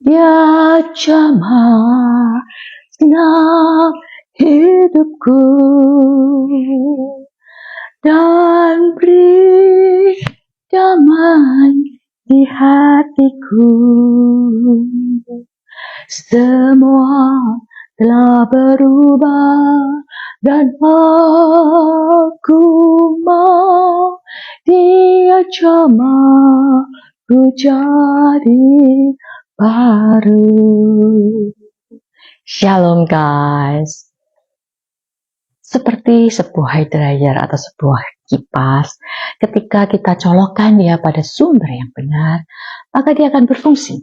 Dia jamah segenap hidupku dan beri damai di hatiku. Semua telah berubah dan aku mau Dia jamah ku jadi baru. Shalom guys. Seperti sebuah hair dryer atau sebuah kipas, ketika kita colokkan dia pada sumber yang benar, maka dia akan berfungsi.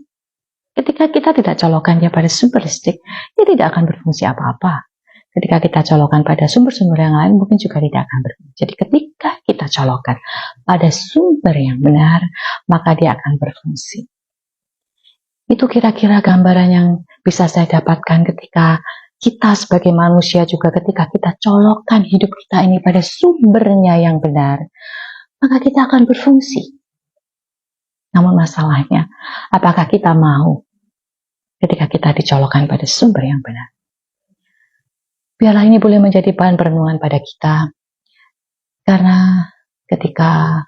Ketika kita tidak colokkan dia pada sumber listrik, dia tidak akan berfungsi apa-apa. Ketika kita colokkan pada sumber-sumber yang lain, mungkin juga tidak akan berfungsi. Jadi ketika kita colokkan pada sumber yang benar, maka dia akan berfungsi. Itu kira-kira gambaran yang bisa saya dapatkan ketika kita sebagai manusia juga ketika kita colokkan hidup kita ini pada sumbernya yang benar, maka kita akan berfungsi. Namun masalahnya, apakah kita mau ketika kita dicolokkan pada sumber yang benar? Biarlah ini boleh menjadi bahan perenungan pada kita, karena ketika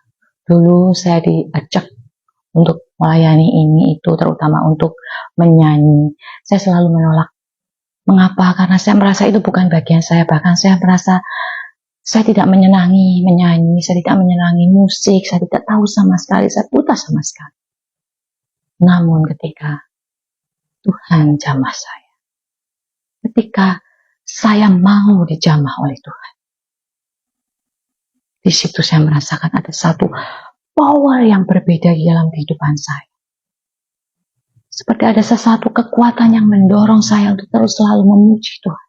dulu saya diajak untuk melayani ini itu, terutama untuk menyanyi, saya selalu menolak. Mengapa? Karena saya merasa itu bukan bagian saya, bahkan saya merasa saya tidak menyenangi menyanyi, saya tidak menyenangi musik, saya tidak tahu sama sekali, saya buta sama sekali. Namun ketika Tuhan jamah saya, ketika saya mau dijamah oleh Tuhan, di situ saya merasakan ada satu power yang berbeda di dalam kehidupan saya. Seperti ada sesuatu kekuatan yang mendorong saya untuk terus selalu memuji Tuhan.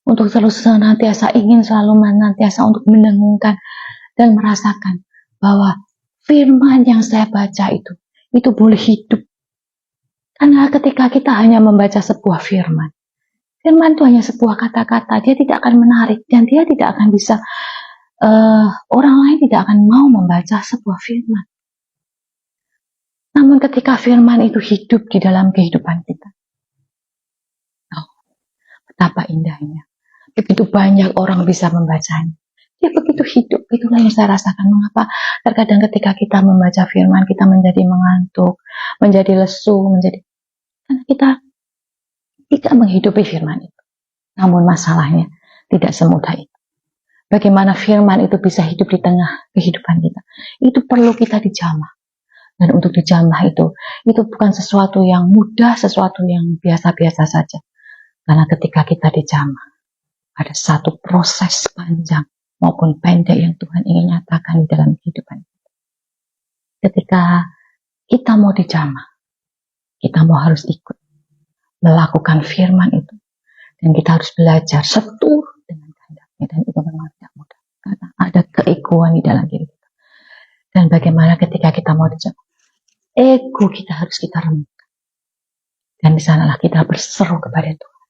Untuk terus senantiasa ingin selalu senantiasa untuk mendengungkan dan merasakan bahwa firman yang saya baca itu boleh hidup. Karena ketika kita hanya membaca sebuah firman itu hanya sebuah kata-kata, dia tidak akan menarik dan dia tidak akan bisa, orang lain tidak akan mau membaca sebuah firman. Namun ketika firman itu hidup di dalam kehidupan kita, betapa indahnya. Begitu banyak orang bisa membacanya. Dia begitu hidup. Itulah yang saya rasakan. Mengapa terkadang ketika kita membaca firman, kita menjadi mengantuk, menjadi lesu, karena kita tidak menghidupi firman itu. Namun masalahnya tidak semudah itu. Bagaimana firman itu bisa hidup di tengah kehidupan kita? Itu perlu kita dijamah. Dan untuk dijamah itu bukan sesuatu yang mudah, sesuatu yang biasa-biasa saja. Karena ketika kita dijamah, ada satu proses panjang maupun pendek yang Tuhan ingin nyatakan di dalam kehidupan kita. Ketika kita mau dijamah, kita mau harus ikut melakukan firman itu. Dan kita harus belajar setur dengan kehendaknya. Dan itu memang tidak mudah. Karena ada keegoan di dalam diri kita. Dan bagaimana ketika kita mau dijamah, ego kita harus kita remukkan. Dan di sanalah kita berseru kepada Tuhan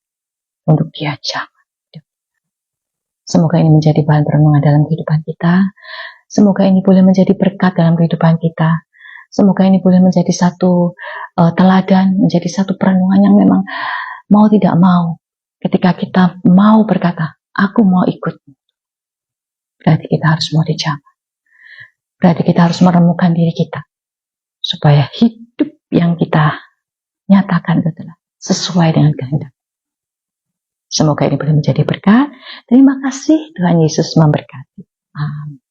untuk Dia jamah. Semoga ini menjadi bahan perenungan dalam kehidupan kita. Semoga ini boleh menjadi berkat dalam kehidupan kita. Semoga ini boleh menjadi satu teladan, menjadi satu perenungan yang memang mau tidak mau. Ketika kita mau berkata, aku mau ikut. Berarti kita harus mau dijamah. Berarti kita harus meremukkan diri kita. Supaya hidup yang kita nyatakan adalah sesuai dengan kehendak. Semoga ini boleh menjadi berkat. Terima kasih, Tuhan Yesus memberkati. Amin.